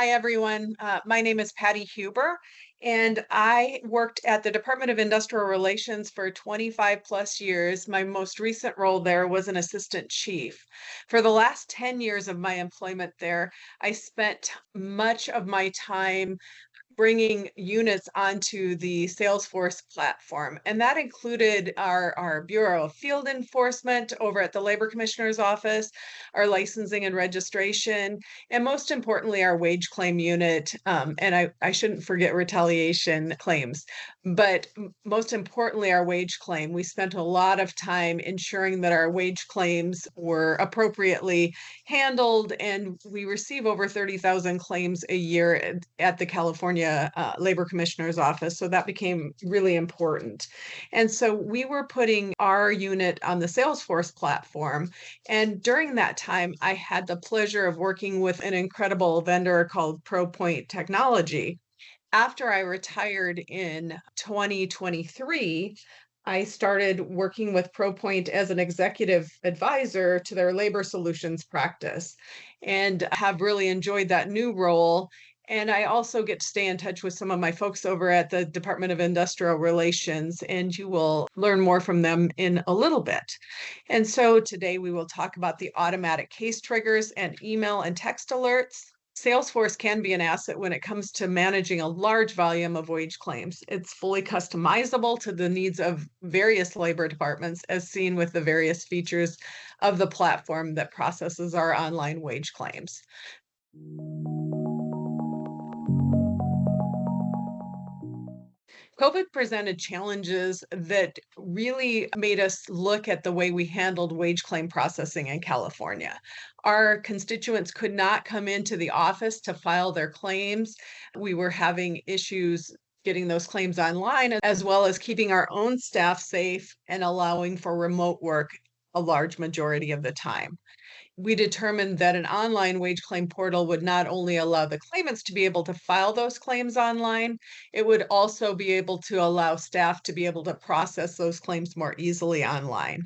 Hi, everyone. My name is Patty Huber, and I worked at the Department of Industrial Relations for 25 plus years. My most recent role there was an assistant chief. For the last 10 years of my employment there, I spent much of my time bringing units onto the Salesforce platform. And that included our Bureau of Field Enforcement over at the Labor Commissioner's Office, our licensing and registration, and most importantly, our wage claim unit. And I shouldn't forget retaliation claims, but most importantly, our wage claim. We spent a lot of time ensuring that our wage claims were appropriately handled, and we receive over 30,000 claims a year at the California Labor Commissioner's Office. So that became really important. And so we were putting our unit on the Salesforce platform. And during that time, I had the pleasure of working with an incredible vendor called ProPoint Technology. After I retired in 2023, I started working with ProPoint as an executive advisor to their labor solutions practice and have really enjoyed that new role. And I also get to stay in touch with some of my folks over at the Department of Industrial Relations, and you will learn more from them in a little bit. And so today we will talk about the automatic case triggers and email and text alerts. Salesforce can be an asset when it comes to managing a large volume of wage claims. It's fully customizable to the needs of various labor departments, as seen with the various features of the platform that processes our online wage claims. COVID presented challenges that really made us look at the way we handled wage claim processing in California. Our constituents could not come into the office to file their claims. We were having issues getting those claims online, as well as keeping our own staff safe and allowing for remote work a large majority of the time. We determined that an online wage claim portal would not only allow the claimants to be able to file those claims online, it would also be able to allow staff to be able to process those claims more easily online.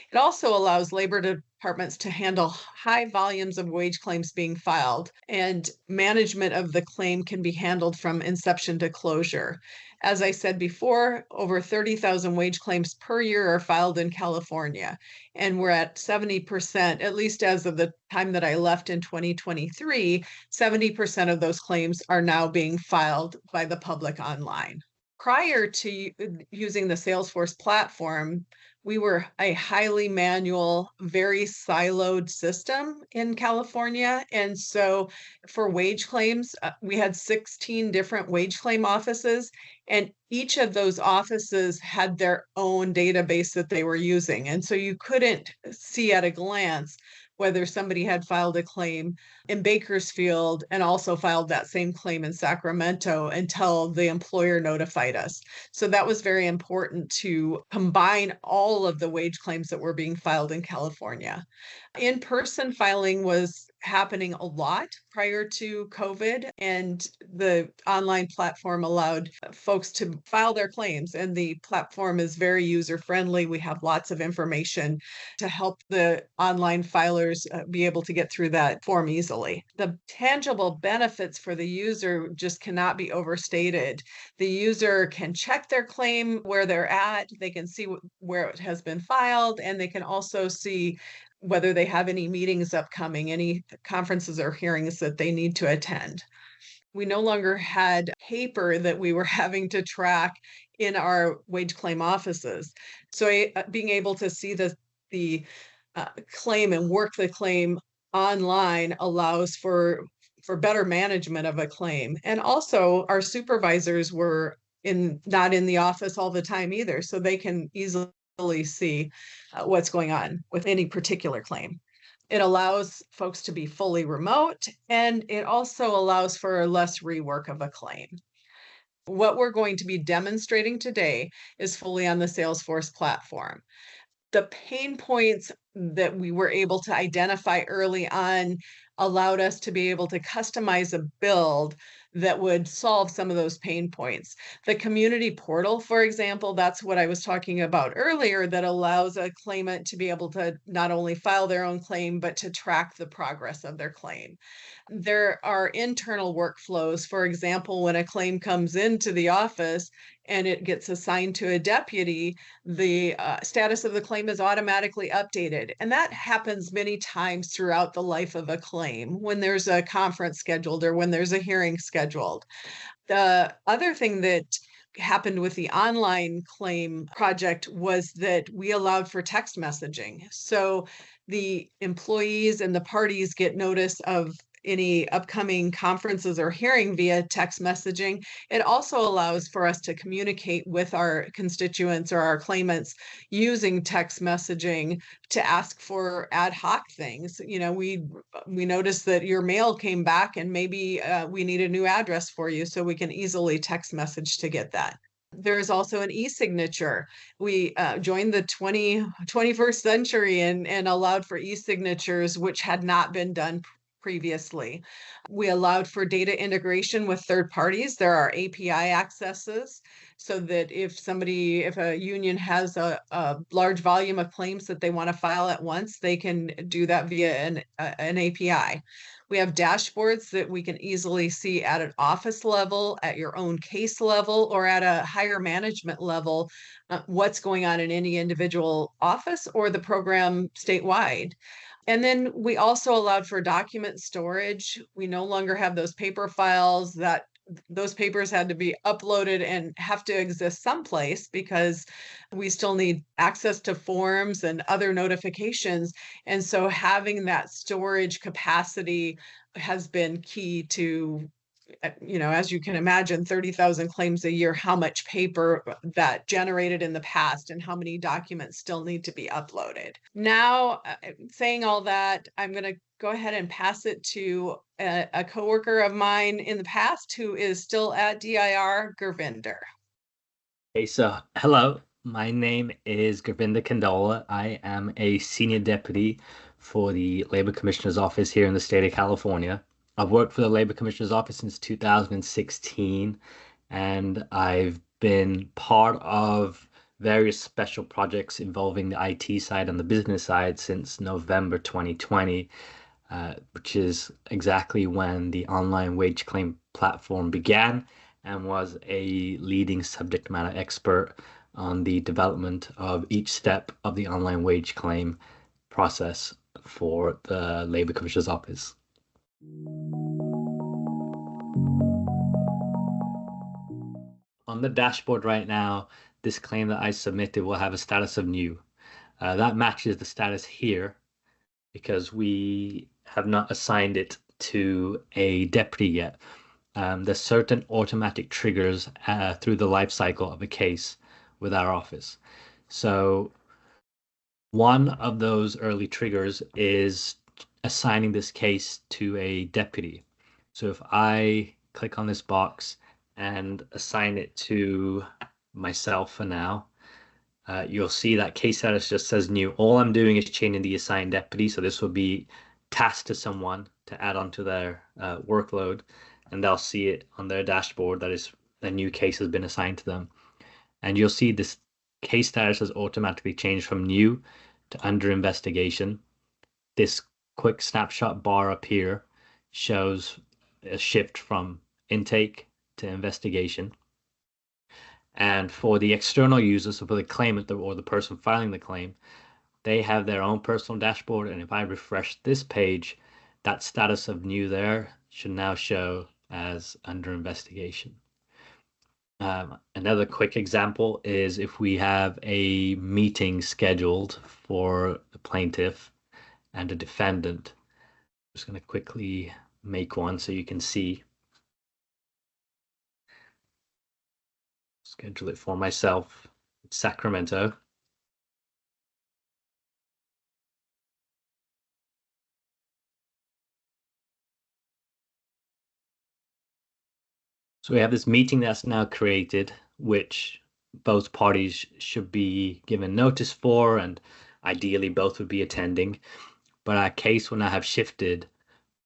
It also allows labor departments to handle high volumes of wage claims being filed, and management of the claim can be handled from inception to closure. As I said before, over 30,000 wage claims per year are filed in California, and we're at 70%, at least as of the time that I left in 2023, 70% of those claims are now being filed by the public online. Prior to using the Salesforce platform, we were a highly manual, very siloed system in California. And so for wage claims, we had 16 different wage claim offices, and each of those offices had their own database that they were using. And so you couldn't see at a glance whether somebody had filed a claim in Bakersfield and also filed that same claim in Sacramento until the employer notified us. So that was very important to combine all of the wage claims that were being filed in California. In-person filing was happening a lot prior to COVID, and the online platform allowed folks to file their claims, and the platform is very user-friendly. We have lots of information to help the online filers be able to get through that form easily. The tangible benefits for the user just cannot be overstated. The user can check their claim where they're at, they can see where it has been filed, and they can also see whether they have any meetings upcoming, any conferences or hearings that they need to attend. We no longer had paper that we were having to track in our wage claim offices. So being able to see the claim and work the claim online allows for better management of a claim. And also our supervisors were not in the office all the time either, so they can easily see what's going on with any particular claim. It allows folks to be fully remote, and it also allows for less rework of a claim. What we're going to be demonstrating today is fully on the Salesforce platform. The pain points that we were able to identify early on allowed us to be able to customize a build that would solve some of those pain points. The community portal, for example, that's what I was talking about earlier, that allows a claimant to be able to not only file their own claim, but to track the progress of their claim. There are internal workflows. For example, when a claim comes into the office and it gets assigned to a deputy, the status of the claim is automatically updated. And that happens many times throughout the life of a claim when there's a conference scheduled or when there's a hearing scheduled. The other thing that happened with the online claim project was that we allowed for text messaging. So the employees and the parties get notice of any upcoming conferences or hearing via text messaging. It also allows for us to communicate with our constituents or our claimants using text messaging to ask for ad hoc things. You know, we noticed that your mail came back and maybe we need a new address for you, so we can easily text message to get that. There's also an e-signature. We joined the 21st century and allowed for e-signatures, which had not been done previously. We allowed for data integration with third parties. There are API accesses so that if a union has a large volume of claims that they want to file at once, they can do that via an API. We have dashboards that we can easily see at an office level, at your own case level, or at a higher management level, what's going on in any individual office or the program statewide. And then we also allowed for document storage. We no longer have those paper files that those papers had to be uploaded and have to exist someplace because we still need access to forms and other notifications. And so having that storage capacity has been key to, as you can imagine, 30,000 claims a year, how much paper that generated in the past and how many documents still need to be uploaded. Now, saying all that, I'm going to go ahead and pass it to a coworker of mine in the past who is still at DIR, Gurvinder. Hey, so hello, my name is Gurvinder Kandola. I am a senior deputy for the Labor Commissioner's Office here in the state of California. I've worked for the Labor Commissioner's Office since 2016, and I've been part of various special projects involving the IT side and the business side since November 2020, which is exactly when the online wage claim platform began, and was a leading subject matter expert on the development of each step of the online wage claim process for the Labor Commissioner's Office. On the dashboard right now, this claim that I submitted will have a status of new. That matches the status here because we have not assigned it to a deputy yet. There's certain automatic triggers through the life cycle of a case with our office. So one of those early triggers is assigning this case to a deputy. So if I click on this box and assign it to myself for now, you'll see that case status just says new. All I'm doing is changing the assigned deputy. So this will be tasked to someone to add onto their workload, and they'll see it on their dashboard that is a new case has been assigned to them. And you'll see this case status has automatically changed from new to under investigation. This quick snapshot bar up here shows a shift from intake to investigation. And for the external users, so for the claimant or the person filing the claim, they have their own personal dashboard. And if I refresh this page, that status of new there should now show as under investigation. Another quick example is if we have a meeting scheduled for the plaintiff and a defendant. I'm just going to quickly make one so you can see. Schedule it for myself, Sacramento. So we have this meeting that's now created, which both parties should be given notice for, and ideally both would be attending. But our case will now have shifted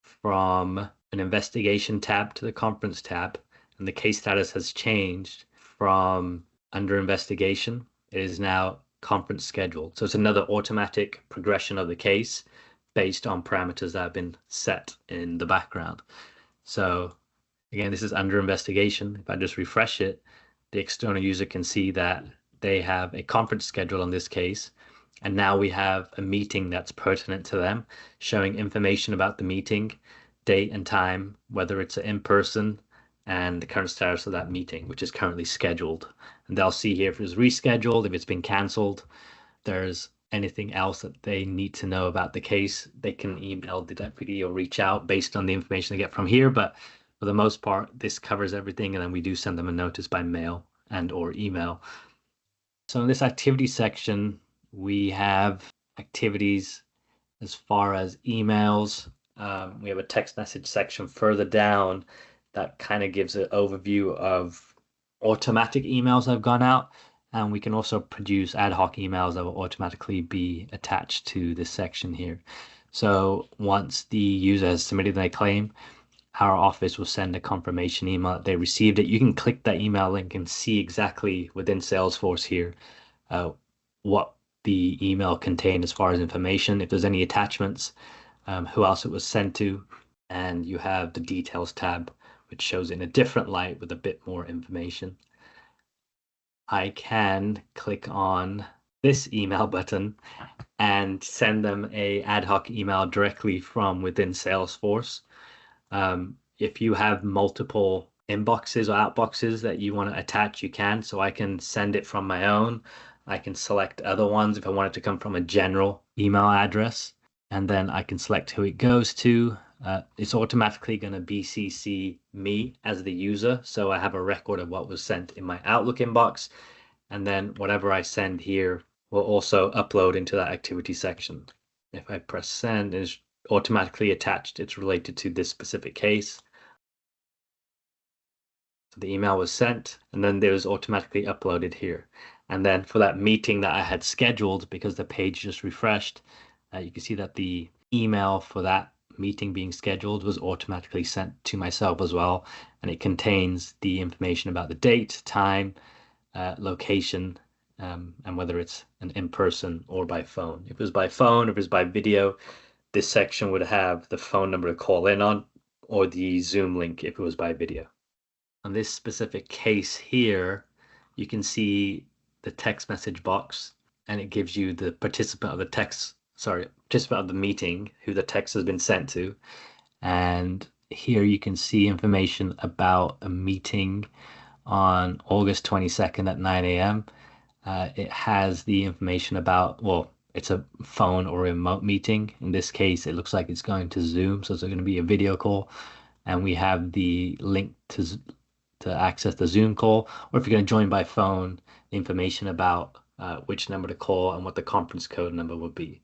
from an investigation tab to the conference tab, and the case status has changed from under investigation. It is now conference scheduled. So it's another automatic progression of the case based on parameters that have been set in the background. So again, this is under investigation. If I just refresh it, the external user can see that they have a conference schedule on this case. And now we have a meeting that's pertinent to them, showing information about the meeting, date and time, whether it's an in-person, and the current status of that meeting, which is currently scheduled. And they'll see here if it was rescheduled, if it's been canceled, there's anything else that they need to know about the case, they can email the deputy or reach out based on the information they get from here. But for the most part, this covers everything, and then we do send them a notice by mail and or email. So in this activity section, we have activities as far as emails. We have a text message section further down that kind of gives an overview of automatic emails that have gone out. And we can also produce ad hoc emails that will automatically be attached to this section here. So once the user has submitted their claim, our office will send a confirmation email that they received it. You can click that email link and see exactly within Salesforce here what the email contained as far as information, if there's any attachments, who else it was sent to, and you have the details tab, which shows in a different light with a bit more information. I can click on this email button and send them a ad hoc email directly from within Salesforce. If you have multiple inboxes or outboxes that you want to attach, you can. So I can send it from my own. I can select other ones if I want it to come from a general email address, and then I can select who it goes to. It's automatically going to BCC me as the user, so I have a record of what was sent in my Outlook inbox, and then whatever I send here will also upload into that activity section. If I press send, it's automatically attached. It's related to this specific case. So the email was sent, and then it was automatically uploaded here. And then for that meeting that I had scheduled, because the page just refreshed, you can see that the email for that meeting being scheduled was automatically sent to myself as well. And it contains the information about the date, time, location, and whether it's an in-person or by phone. If it was by phone, if it was by video, this section would have the phone number to call in on, or the Zoom link if it was by video. On this specific case here, you can see the text message box, and it gives you the participant of the meeting, who the text has been sent to. And here you can see information about a meeting on August 22nd at 9 a.m. It has the information about, well, it's a phone or remote meeting. In this case, it looks like it's going to Zoom, so it's going to be a video call. And we have the link to access the Zoom call, or if you're going to join by phone, the information about which number to call and what the conference code number will be.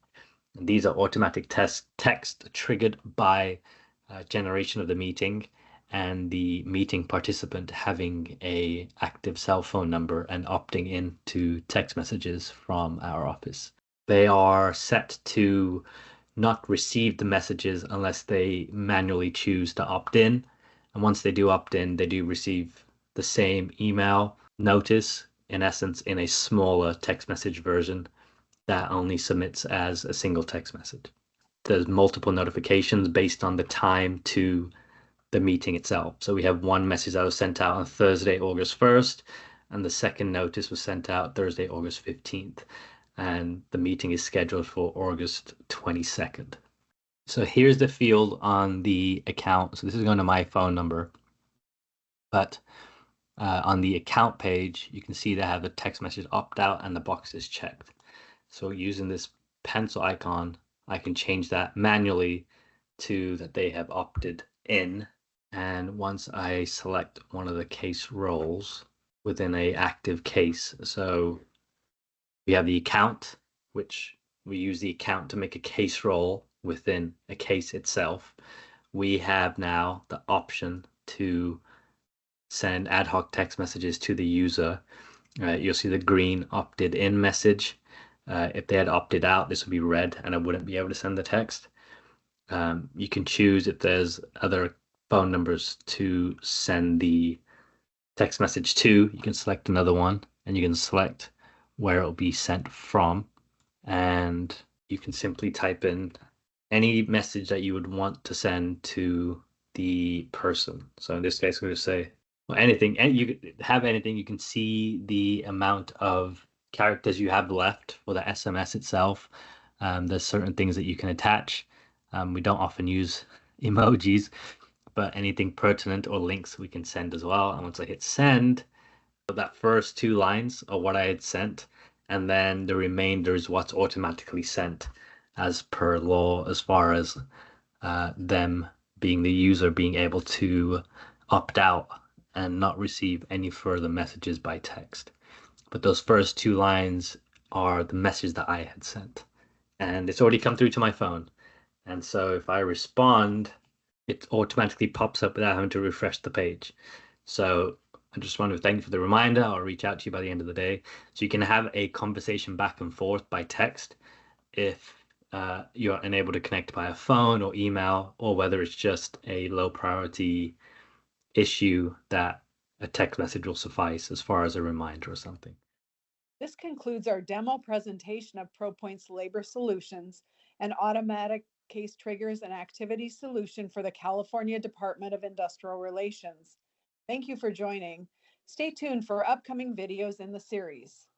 And these are automatic text triggered by generation of the meeting and the meeting participant having a active cell phone number and opting in to text messages from our office. They are set to not receive the messages unless they manually choose to opt in. And once they do opt in, they do receive the same email notice, in essence, in a smaller text message version that only submits as a single text message. There's multiple notifications based on the time to the meeting itself. So we have one message that was sent out on Thursday, August 1st, and the second notice was sent out Thursday, August 15th. And the meeting is scheduled for August 22nd. So here's the field on the account. So this is going to my phone number. But on the account page, you can see they have the text message opt out and the box is checked. So using this pencil icon, I can change that manually to that they have opted in. And once I select one of the case roles within a active case, so we have the account, which we use the account to make a case role within a case itself. We have now the option to send ad hoc text messages to the user. You'll see the green opted in message. If they had opted out, this would be red and I wouldn't be able to send the text. You can choose if there's other phone numbers to send the text message to. You can select another one and you can select where it'll be sent from. And you can simply type in any message that you would want to send to the person. So in this case, I'm going to say, well, anything, and you could have anything. You can see the amount of characters you have left for the SMS itself. There's certain things that you can attach. We don't often use emojis, but anything pertinent or links we can send as well. And once I hit send, that first two lines are what I had sent, and then the remainder is what's automatically sent as per law, as far as them being the user being able to opt out and not receive any further messages by text. But those first two lines are the message that I had sent, and it's already come through to my phone. And so if I respond, it automatically pops up without having to refresh the page. So I just want to thank you for the reminder. I'll reach out to you by the end of the day. So you can have a conversation back and forth by text if you're unable to connect by a phone or email, or whether it's just a low priority issue that a text message will suffice as far as a reminder or something. This concludes our demo presentation of ProPoint's labor solutions, an automatic case triggers and activity solution for the California Department of Industrial Relations. Thank you for joining. Stay tuned for upcoming videos in the series.